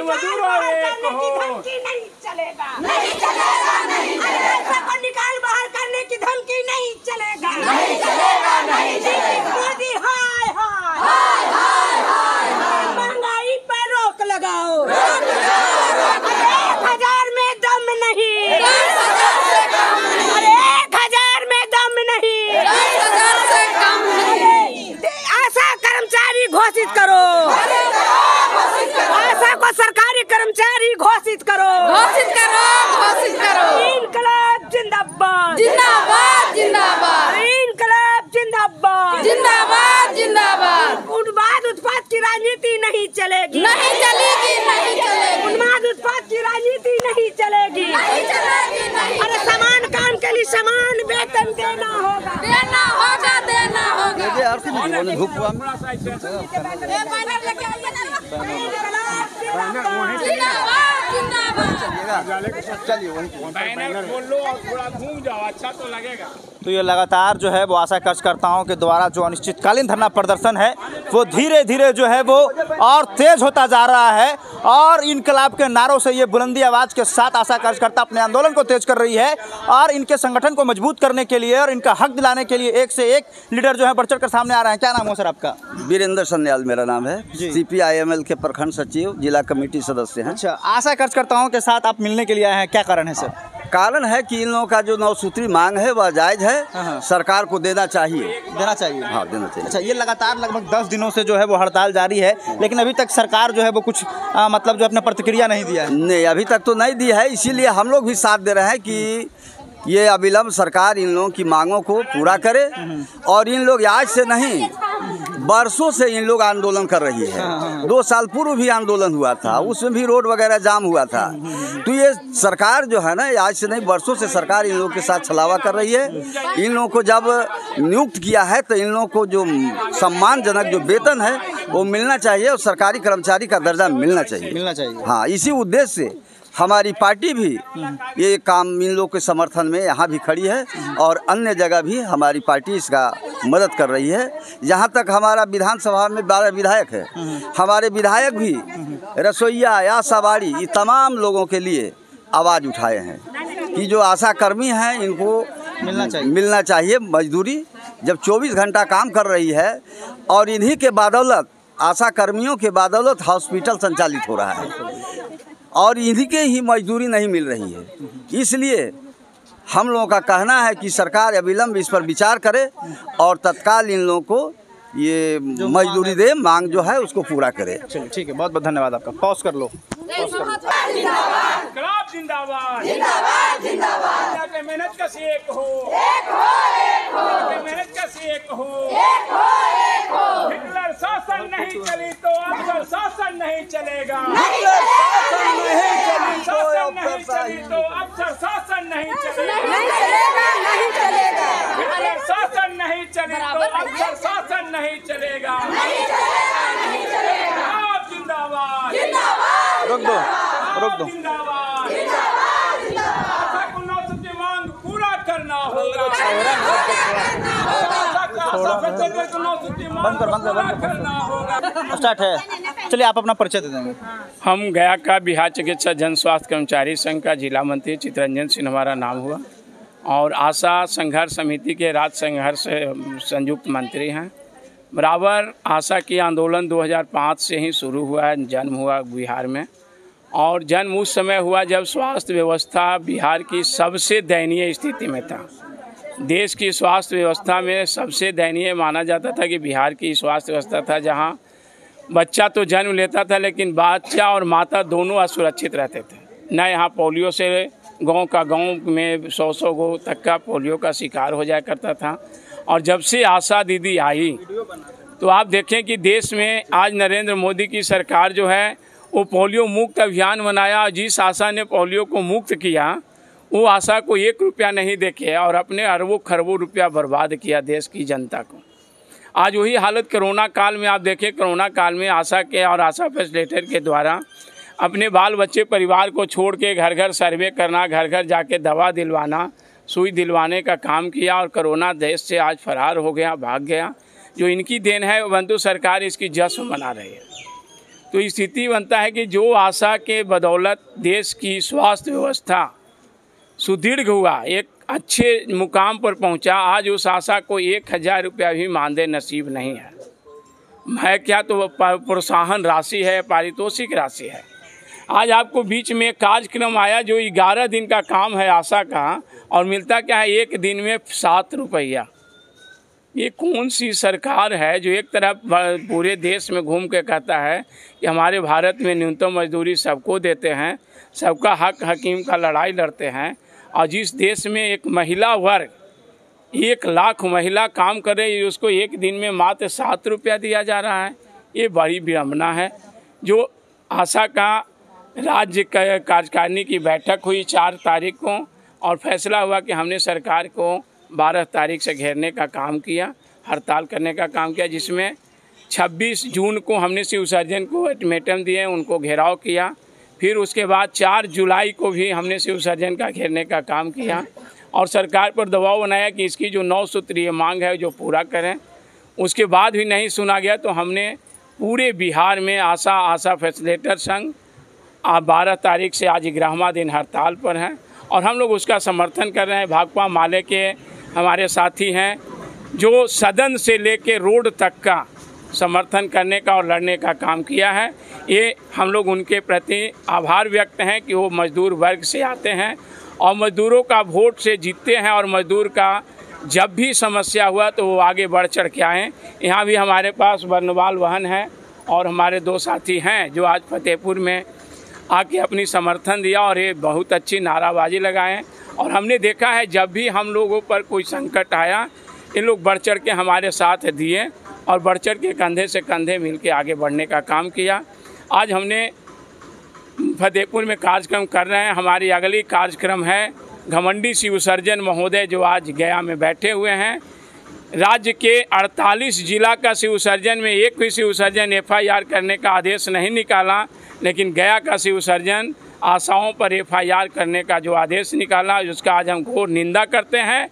कि मजदूरों एक हो। नहीं चलेगा, नहीं चलेगा, नहीं चलेगा। को निकाल बाहर करने की धमकी नहीं चलेगा, नहीं चलेगा, नहीं चलेगा। मोदी हाय हाय हाय हाय हाय, महंगाई पर रोक लगाओ, 1000 में दम नहीं, 10,000 से कम नहीं, अरे 1000 में दम नहीं, 10,000 से कम नहीं। आशा कर्मचारी घोषित करो, आशा को सरकारी कर्मचारी घोषित करो, घोषित करो, घोषित करो। इनकलाब जिंदाबाद, जिंदाबाद, जिंदाबाद। इनकलाब जिंदाबाद, जिंदाबाद, जिंदाबाद। उन्माद उत्पाद की राजनीति नहीं चलेगी, नहीं चलेगी, नहीं चलेगी। उन्माद उत्पाद की राजनीति नहीं चलेगी, नहीं चलेगी, नहीं। अरे समान काम के लिए समान वेतन देना होगा, देना होगा, देना होगा। बैनर खोल लो और थोड़ा घूम जाओ, अच्छा तो लगेगा। तो ये लगातार जो है वो आशा कार्यकर्ताओं के द्वारा जो अनिश्चितकालीन धरना प्रदर्शन है वो धीरे धीरे जो है वो और तेज होता जा रहा है और इनकलाब के नारों से ये बुलंदी आवाज़ के साथ आशा कार्यकर्ता अपने आंदोलन को तेज कर रही है और इनके संगठन को मजबूत करने के लिए और इनका हक दिलाने के लिए एक से एक लीडर जो है बढ़ चढ़ कर सामने आ रहे हैं। क्या नाम हो सर आपका? वीरेंद्र सन्याल मेरा नाम है, CPIML के प्रखंड सचिव, जिला कमेटी सदस्य हैं। अच्छा, आशा कार्यकर्ताओं के साथ आप मिलने के लिए आए हैं, क्या कारण है सर? कारण है कि इन लोगों का जो 9 सूत्री मांग है वह जायज़ है, सरकार को देना चाहिए, देना चाहिए। हाँ, देना चाहिए। अच्छा, ये लगातार लगभग 10 दिनों से जो है वो हड़ताल जारी है, लेकिन अभी तक सरकार जो है वो कुछ मतलब जो अपने प्रतिक्रिया नहीं दिया है। नहीं, अभी तक तो नहीं दी है, इसीलिए हम लोग भी साथ दे रहे हैं कि ये अविलंब सरकार इन लोगों की मांगों को पूरा करे। और इन लोग आज से नहीं, बरसों से इन लोग आंदोलन कर रही है। 2 साल पूर्व भी आंदोलन हुआ था, उसमें भी रोड वगैरह जाम हुआ था। तो ये सरकार जो है ना, आज से नहीं, बरसों से सरकार इन लोगों के साथ छलावा कर रही है। इन लोगों को जब नियुक्त किया है तो इन लोगों को जो सम्मानजनक जो वेतन है वो मिलना चाहिए और सरकारी कर्मचारी का दर्जा मिलना चाहिए। हाँ, इसी उद्देश्य से हमारी पार्टी भी ये काम इन लोगों के समर्थन में यहाँ भी खड़ी है और अन्य जगह भी हमारी पार्टी इसका मदद कर रही है। यहाँ तक हमारा विधानसभा में 12 विधायक है, हमारे विधायक भी रसोईया या सवारी ये तमाम लोगों के लिए आवाज़ उठाए हैं कि जो आशा कर्मी हैं इनको मिलना चाहिए मजदूरी। जब 24 घंटा काम कर रही है और इन्हीं के बदौलत, आशा कर्मियों के बदौलत हॉस्पिटल संचालित हो रहा है और इन्हीं के ही मजदूरी नहीं मिल रही है। इसलिए हम लोगों का कहना है कि सरकार अविलंब इस पर विचार करे और तत्काल इन लोगों को ये मजदूरी दे, मांग जो है उसको पूरा करे। चलिए, ठीक है, बहुत बहुत धन्यवाद आपका। पॉज कर लो। जिंदाबाद, जिंदाबाद, जिंदाबाद। मेहनत का से एक हो, मेहनत का से एक हो। हिटलर शासन नहीं चली तो अफसर शासन नहीं चलेगा, हिटलर शासन नहीं चली तो अफसर शासन नहीं चलेगा, नहीं चलेगा। हिटलर शासन नहीं चली तो अफसर शासन नहीं चलेगा, नहीं चलेगा। जिंदाबाद, जिंदाबाद। रोक दो, रोक दो। जिंदाबाद, आशा को 9 सूत्री मांग पूरा करना होगा, स्टार्ट है। चलिए, आप अपना परिचय दे देंगे। हम गया का बिहार चिकित्सा जन स्वास्थ्य कर्मचारी संघ का जिला मंत्री चित्ररंजन सिंह हमारा नाम हुआ और आशा संघर्ष समिति के राज्य संघर्ष संयुक्त मंत्री हैं। बराबर आशा की आंदोलन 2005 से ही शुरू हुआ है, जन्म हुआ बिहार में और जन्म उस समय हुआ जब स्वास्थ्य व्यवस्था बिहार की सबसे दयनीय स्थिति में था। देश की स्वास्थ्य व्यवस्था में सबसे दयनीय माना जाता था कि बिहार की स्वास्थ्य व्यवस्था था जहां बच्चा तो जन्म लेता था लेकिन बच्चा और माता दोनों असुरक्षित रहते थे। न यहाँ पोलियो से गांव का गांव में 100 गो तक का पोलियो का शिकार हो जाया करता था। और जब से आशा दीदी आई तो आप देखें कि देश में आज नरेंद्र मोदी की सरकार जो है वो पोलियो मुक्त अभियान बनाया। जिस आशा ने पोलियो को मुक्त किया वो आशा को 1 रुपया नहीं देखे और अपने अरबों खरबों रुपया बर्बाद किया देश की जनता को। आज वही हालत कोरोना काल में आप देखें, कोरोना काल में आशा के और आशा फैसिलिटेटर के द्वारा अपने बाल बच्चे परिवार को छोड़ के घर घर सर्वे करना, घर घर जाके दवा दिलवाना, सुई दिलवाने का काम किया और कोरोना देश से आज फरार हो गया, भाग गया। जो इनकी देन है परंतु सरकार इसकी जश्न मना रही है। तो स्थिति बनता है कि जो आशा के बदौलत देश की स्वास्थ्य व्यवस्था सुदृढ़ हुआ, एक अच्छे मुकाम पर पहुंचा, आज उस आशा को 1000 रुपया भी मानदेय नसीब नहीं है क्या तो प्रोत्साहन राशि है, पारितोषिक राशि है। आज आपको बीच में कार्यक्रम आया जो 11 दिन का काम है आशा का, और मिलता क्या है 1 दिन में 7 रुपया। ये कौन सी सरकार है जो एक तरफ पूरे देश में घूम के कहता है कि हमारे भारत में न्यूनतम मजदूरी सबको देते हैं, सबका हक हकीम का लड़ाई लड़ते हैं, और जिस देश में एक महिला वर्ग 1 लाख महिला काम कर रही है उसको 1 दिन में मात्र 7 रुपया दिया जा रहा है। ये बड़ी विडंबना है। जो आशा का राज्य कार्यकारिणी की बैठक हुई 4 तारीख को, और फैसला हुआ कि हमने सरकार को 12 तारीख से घेरने का काम किया, हड़ताल करने का काम किया, जिसमें 26 जून को हमने शिव सर्जन को अल्टीमेटम दिए, उनको घेराव किया। फिर उसके बाद 4 जुलाई को भी हमने शिव सर्जन का घेरने का काम किया और सरकार पर दबाव बनाया कि इसकी जो 9 सूत्रीय मांग है जो पूरा करें। उसके बाद भी नहीं सुना गया तो हमने पूरे बिहार में आशा फैसिलिटेटर संघ 12 तारीख से आज 11वां दिन हड़ताल पर है और हम लोग उसका समर्थन कर रहे हैं। भाकपा माले के हमारे साथी हैं जो सदन से लेके रोड तक का समर्थन करने का और लड़ने का काम किया है। ये हम लोग उनके प्रति आभार व्यक्त हैं कि वो मजदूर वर्ग से आते हैं और मजदूरों का वोट से जीतते हैं, और मजदूर का जब भी समस्या हुआ तो वो आगे बढ़ चढ़ के आएँ। यहाँ भी हमारे पास बर्नवाल वाहन है और हमारे 2 साथी हैं जो आज फतेहपुर में आके अपनी समर्थन दिया और ये बहुत अच्छी नाराबाजी लगाएं। और हमने देखा है जब भी हम लोगों पर कोई संकट आया ये लोग बढ़ चढ़ के हमारे साथ दिए और बढ़ चढ़ के कंधे से कंधे मिल के आगे बढ़ने का काम किया। आज हमने फतेहपुर में कार्यक्रम कर रहे हैं। हमारी अगली कार्यक्रम है घमंडी शिव सर्जन महोदय जो आज गया में बैठे हुए हैं। राज्य के 48 जिला का शिव सर्जन में एक भी शिव सर्जन FIR करने का आदेश नहीं निकाला, लेकिन गया का शिव सर्जन आशाओं पर FIR करने का जो आदेश निकाला उसका आज हम घोर निंदा करते हैं।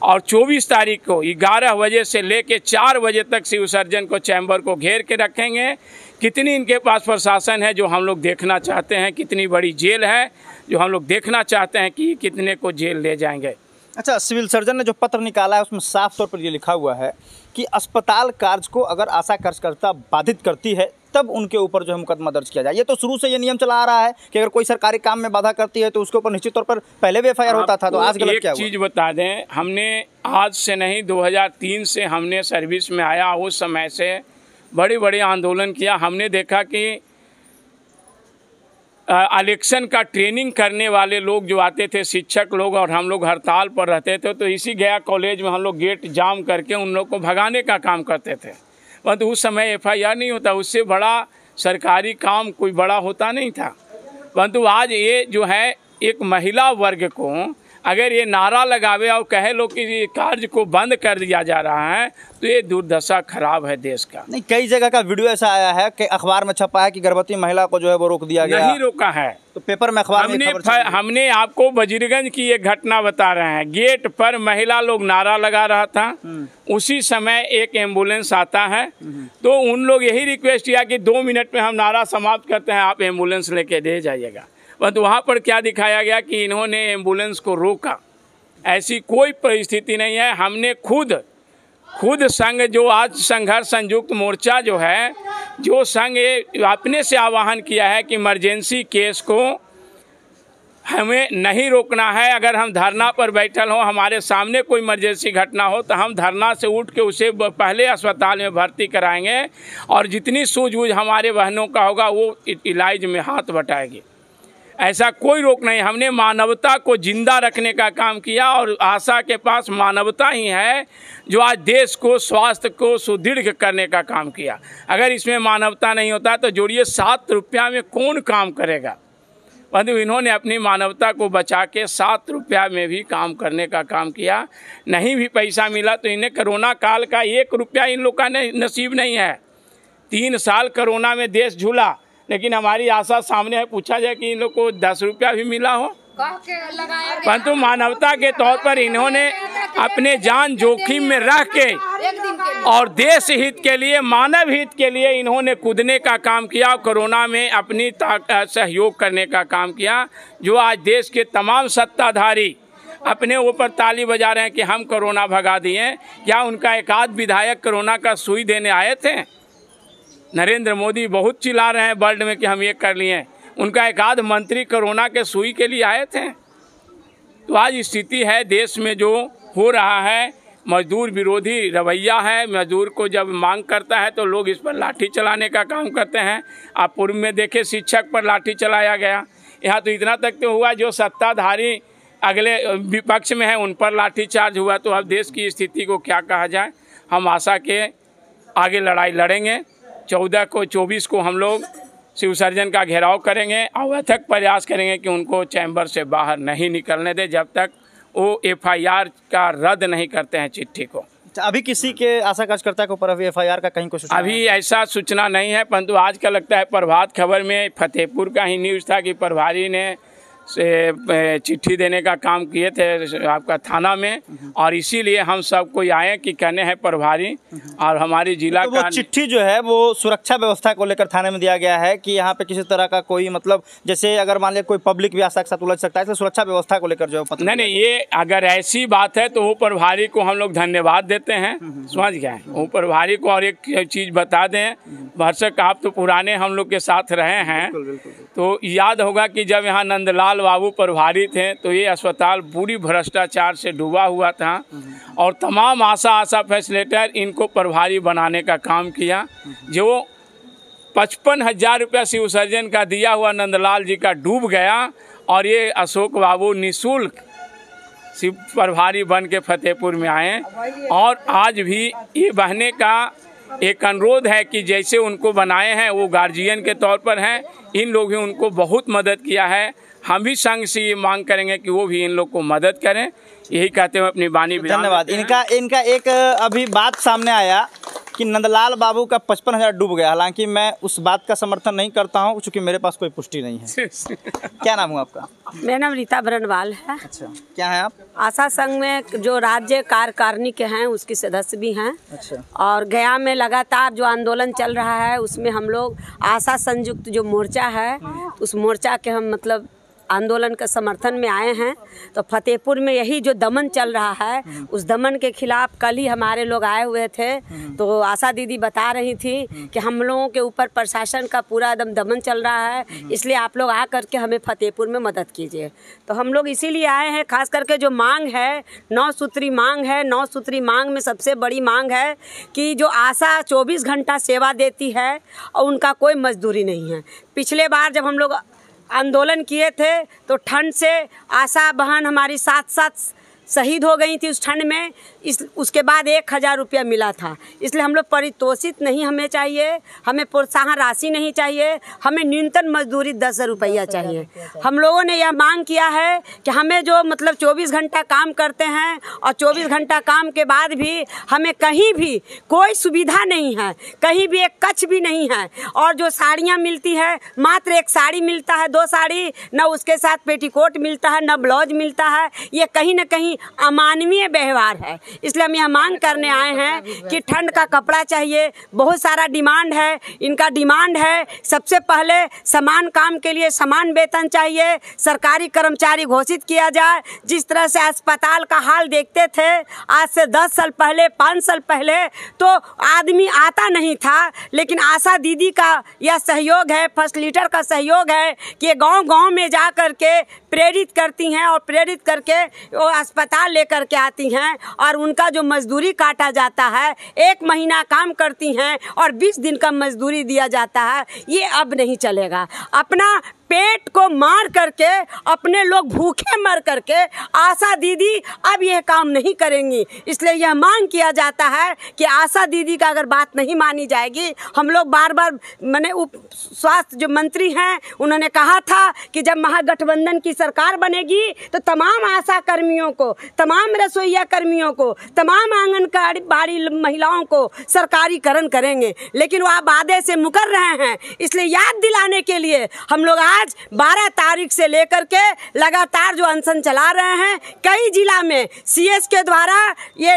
और 24 तारीख को 11 बजे से लेकर 4 बजे तक शिव सर्जन को चैम्बर को घेर के रखेंगे। कितनी इनके पास प्रशासन है जो हम लोग देखना चाहते हैं, कितनी बड़ी जेल है जो हम लोग देखना चाहते हैं कि कितने को जेल ले जाएंगे। अच्छा, सिविल सर्जन ने जो पत्र निकाला है उसमें साफ तौर पर ये लिखा हुआ है कि अस्पताल कार्य को अगर आशा कार्यकर्ता बाधित करती है तब उनके ऊपर जो है मुकदमा दर्ज किया जाए। ये तो शुरू से ये नियम चला आ रहा है कि अगर कोई सरकारी काम में बाधा करती है तो उसके ऊपर निश्चित तौर पर पहले भी FIR होता था, तो आज गलत क्या हुआ? एक चीज़ बता दें, हमने आज से नहीं 2003 से हमने सर्विस में आया, उस समय से बड़े बड़े आंदोलन किया। हमने देखा कि इलेक्शन का ट्रेनिंग करने वाले लोग जो आते थे, शिक्षक लोग, और हम लोग हड़ताल पर रहते थे तो इसी गया कॉलेज में हम लोग गेट जाम करके उन लोग को भगाने का काम करते थे। परंतु उस समय FIR नहीं होता, उससे बड़ा सरकारी काम कोई बड़ा होता नहीं था। परंतु आज ये जो है एक महिला वर्ग को अगर ये नारा लगावे और कहे लोग कि कार्य को बंद कर दिया जा रहा है तो ये दुर्दशा खराब है देश का। नहीं, कई जगह का वीडियो ऐसा आया है कि अखबार में छपा है कि गर्भवती महिला को जो है वो रोक दिया गया। नहीं रोका है, तो पेपर में अखबार में हमने आपको वजीरगंज की एक घटना बता रहे हैं। गेट पर महिला लोग नारा लगा रहा था, उसी समय एक एम्बुलेंस आता है तो उन लोग यही रिक्वेस्ट किया कि 2 मिनट में हम नारा समाप्त करते हैं, आप एम्बुलेंस लेके दे जाइएगा। परंतु वहाँ पर क्या दिखाया गया कि इन्होंने एम्बुलेंस को रोका। ऐसी कोई परिस्थिति नहीं है। हमने खुद संघ जो आज संघर्ष संयुक्त मोर्चा जो है, जो संघ अपने से आह्वान किया है कि इमरजेंसी केस को हमें नहीं रोकना है। अगर हम धरना पर बैठल हो, हमारे सामने कोई इमरजेंसी घटना हो तो हम धरना से उठ के उसे पहले अस्पताल में भर्ती कराएंगे और जितनी सूझबूझ हमारे बहनों का होगा वो इलाज में हाथ बटाएगी। ऐसा कोई रोक नहीं। हमने मानवता को जिंदा रखने का काम किया और आशा के पास मानवता ही है जो आज देश को स्वास्थ्य को सुदृढ़ करने का काम किया। अगर इसमें मानवता नहीं होता तो जोड़िए 7 रुपया में कौन काम करेगा। परंतु इन्होंने अपनी मानवता को बचा के 7 रुपया में भी काम करने का काम किया। नहीं भी पैसा मिला तो इन्हें कोरोना काल का 1 रुपया इन लोग का नसीब नहीं है। 3 साल कोरोना में देश झूला, लेकिन हमारी आशा सामने है। पूछा जाए कि इन लोग को 10 रुपया भी मिला हो, परंतु मानवता के तौर पर इन्होंने अपने जान जोखिम में रख के और देश हित के लिए, मानव हित के लिए इन्होंने कूदने का काम किया, कोरोना में अपनी सहयोग करने का काम किया। जो आज देश के तमाम सत्ताधारी अपने ऊपर ताली बजा रहे हैं कि हम कोरोना भगा दिए। क्या उनका एक आध विधायक कोरोना का सुई देने आए थे? नरेंद्र मोदी बहुत चिल्ला रहे हैं वर्ल्ड में कि हम ये कर लिए। उनका एक आध मंत्री कोरोना के सुई के लिए आए थे? तो आज स्थिति है देश में जो हो रहा है, मजदूर विरोधी रवैया है। मजदूर को जब मांग करता है तो लोग इस पर लाठी चलाने का काम करते हैं। आप पूर्व में देखे शिक्षक पर लाठी चलाया गया। यहाँ तो इतना तक तो हुआ जो सत्ताधारी अगले विपक्ष में है उन पर लाठीचार्ज हुआ। तो अब देश की स्थिति को क्या कहा जाए। हम आशा के आगे लड़ाई लड़ेंगे। 24 को हम लोग शिव सर्जन का घेराव करेंगे और अथक प्रयास करेंगे कि उनको चैम्बर से बाहर नहीं निकलने दे जब तक वो FIR का रद्द नहीं करते हैं चिट्ठी को। अभी किसी के आशा कार्यकर्ता के ऊपर अभी FIR का कहीं कुछ अभी ऐसा सूचना नहीं है, परंतु आज का लगता है प्रभात खबर में फतेहपुर का ही न्यूज़ था कि प्रभारी ने से चिट्ठी देने का काम किए थे आपका थाना में, और इसीलिए हम सब कोई आए कि कहने हैं प्रभारी और हमारी जिला तो वो चिट्ठी जो है वो सुरक्षा व्यवस्था को लेकर थाने में दिया गया है कि यहाँ पे किसी तरह का कोई मतलब जैसे अगर मान लिया कोई पब्लिक भी आशा के साथ उलझ सकता है, तो सुरक्षा व्यवस्था को लेकर जो है नहीं, ये अगर ऐसी बात है तो वो प्रभारी को हम लोग धन्यवाद देते हैं। समझ गए वो प्रभारी को। और एक चीज़ बता दें, भरसक आप तो पुराने हम लोग के साथ रहे हैं, तो याद होगा कि जब यहाँ नंदलाल बाबू प्रभारी थे तो ये अस्पताल पूरी भ्रष्टाचार से डूबा हुआ था और तमाम आशा फैसिलिटेटर इनको प्रभारी बनाने का काम किया। जो 55,000 रुपया शिव सर्जन का दिया हुआ नंदलाल जी का डूब गया और ये अशोक बाबू निःशुल्क शिव प्रभारी बन के फतेहपुर में आए। और आज भी ये बहने का एक अनुरोध है कि जैसे उनको बनाए हैं वो गार्जियन के तौर पर हैं, इन लोग भी उनको बहुत मदद किया है। हम भी संघ से ये मांग करेंगे कि वो भी इन लोग को मदद करें। यही कहते हुए अपनी वाणी धन्यवाद। इनका एक अभी बात सामने आया कि नंदलाल बाबू का 55,000 डूब गया। हालांकि मैं उस बात का समर्थन नहीं करता हूं क्योंकि मेरे पास कोई पुष्टि नहीं है। क्या नाम हुआ आपका? मेरा नाम रीता बरनवाल है। अच्छा, क्या है आप? आशा संघ में जो राज्य कार्यकारिणी के हैं उसकी सदस्य भी हैं। अच्छा। और गया में लगातार जो आंदोलन चल रहा है उसमें हम लोग आशा संयुक्त जो मोर्चा है उस मोर्चा के हम मतलब आंदोलन के समर्थन में आए हैं। तो फतेहपुर में यही जो दमन चल रहा है उस दमन के खिलाफ कल ही हमारे लोग आए हुए थे। तो आशा दीदी बता रही थी कि हम लोगों के ऊपर प्रशासन का पूरा एकदम दमन चल रहा है, इसलिए आप लोग आ करके हमें फतेहपुर में मदद कीजिए। तो हम लोग इसीलिए आए हैं। खास करके जो मांग है 9 सूत्री मांग है। 9 सूत्री मांग में सबसे बड़ी मांग है कि जो आशा 24 घंटा सेवा देती है और उनका कोई मजदूरी नहीं है। पिछले बार जब हम लोग आंदोलन किए थे तो ठंड से आशा बहन हमारी साथ शहीद हो गई थी उस ठंड में। उसके बाद 1,000 रुपया मिला था। इसलिए हम लोग परितोषित नहीं हमें चाहिए, हमें प्रोत्साहन राशि नहीं चाहिए, हमें न्यूनतम मजदूरी 10 रुपया चाहिए। हम लोगों ने यह मांग किया है कि हमें जो मतलब 24 घंटा काम करते हैं और 24 घंटा काम के बाद भी हमें कहीं भी कोई सुविधा नहीं है, कहीं भी एक कच्छ भी नहीं है। और जो साड़ियाँ मिलती है मात्र एक साड़ी मिलता है, 2 साड़ी, न उसके साथ पेटीकोट मिलता है, न ब्लाउज मिलता है। ये कहीं न कहीं अमानवीय व्यवहार है। इसलिए हम यह मांग करने आए हैं कि ठंड का कपड़ा चाहिए। बहुत सारा डिमांड है। इनका डिमांड है सबसे पहले समान काम के लिए समान वेतन चाहिए, सरकारी कर्मचारी घोषित किया जाए। जिस तरह से अस्पताल का हाल देखते थे आज से 10 साल पहले 5 साल पहले तो आदमी आता नहीं था, लेकिन आशा दीदी का यह सहयोग है, फर्स्ट लीडर का सहयोग है कि ये गाँव-गाँव में जा कर के प्रेरित करती हैं और प्रेरित करके वो अस्पताल लेकर के आती हैं और उनका जो मजदूरी काटा जाता है, 1 महीना काम करती हैं और 20 दिन का मजदूरी दिया जाता है। ये अब नहीं चलेगा। अपना पेट को मार करके अपने लोग भूखे मर करके आशा दीदी अब यह काम नहीं करेंगी। इसलिए यह मांग किया जाता है कि आशा दीदी का अगर बात नहीं मानी जाएगी, हम लोग बार-बार मैंने उप स्वास्थ्य जो मंत्री हैं उन्होंने कहा था कि जब महागठबंधन की सरकार बनेगी तो तमाम आशा कर्मियों को, तमाम रसोईया कर्मियों को, तमाम आंगनबाड़ी महिलाओं को सरकारीकरण करेंगे, लेकिन वह वादे से मुकर रहे हैं। इसलिए याद दिलाने के लिए हम लोग आज 12 तारीख से लेकर के लगातार जो अनशन चला रहे हैं, कई जिला में CS के द्वारा ये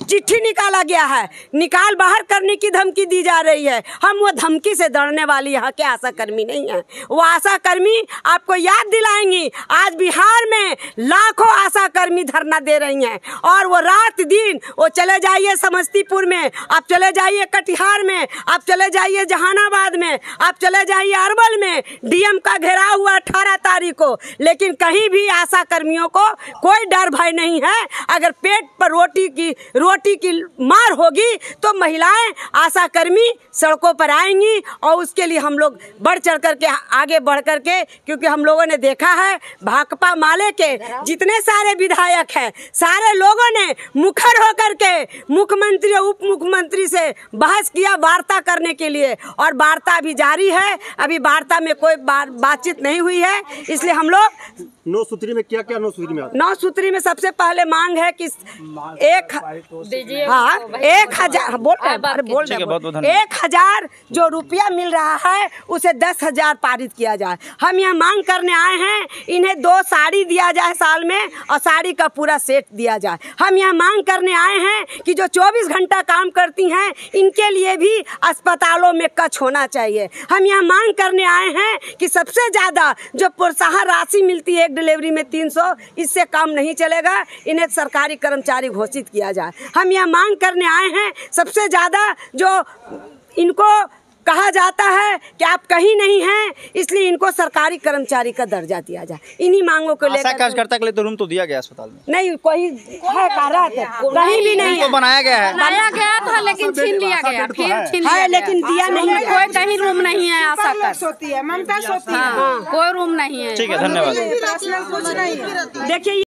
चिट्ठी निकाला गया है, निकाल बाहर करने की धमकी दी जा रही है। हम वो धमकी से डरने वाली यहाँ के आशा कर्मी नहीं है। वो आशा कर्मी आपको याद दिलाएंगी, आज बिहार में लाखों आशा कर्मी धरना दे रही हैं और वो रात दिन, वो चले जाइए समस्तीपुर में, आप चले जाइए कटिहार में, आप चले जाइए जहानाबाद में, आप चले जाइए अरवल में, डीएम का घेराव हुआ 18 तारीख को, लेकिन कहीं भी आशा कर्मियों को कोई डर भय नहीं है। अगर पेट पर रोटी की मार होगी तो महिलाएं आशा कर्मी सड़कों पर आएंगी और उसके लिए हम लोग बढ़ चढ़ करके आगे बढ़ करके, क्योंकि हम लोगों ने देखा है भाकपा माले के जितने सारे विधायक हैं, सारे लोगों ने मुखर होकर के मुख्यमंत्री और उप मुख्यमंत्री से बहस किया वार्ता करने के लिए, और वार्ता अभी जारी है। अभी वार्ता में कोई बातचीत नहीं हुई है, इसलिए हम लोग 9 सूत्री में क्या 9 सूत्री में 9 सूत्री में सबसे पहले मांग है कि 1,000 जो रुपया मिल रहा है उसे 10,000 पारित किया जाए। हम यहाँ मांग करने आए हैं, इन्हें 2 साड़ी दिया जाए साल में और साड़ी का पूरा सेट दिया जाए। हम यहाँ मांग करने आए हैं कि जो 24 घंटा काम करती हैं इनके लिए भी अस्पतालों में कक्ष होना चाहिए। हम यहाँ मांग करने आए हैं कि सबसे ज़्यादा जो प्रोत्साहन राशि मिलती है डिलीवरी में 300, इससे काम नहीं चलेगा, इन्हें सरकारी कर्मचारी घोषित किया जाए। हम यह मांग करने आए हैं सबसे ज़्यादा जो इनको कहा जाता है कि आप कहीं नहीं हैं, इसलिए इनको सरकारी कर्मचारी का दर्जा दिया जाए। इन्हीं मांगों को लेकर कार्यकर्ता के लिए तो रूम तो दिया गया अस्पताल में, नहीं कोई है कहीं भी नहीं तो बनाया गया है, बनाया गया था लेकिन छीन लिया गया, फिर छीन लिया लेकिन दिया नहीं। कोई कहीं रूम नहीं है, आशा कर सोती है, ममता सोती है, कोई रूम नहीं है। ठीक है, धन्यवाद। देखिए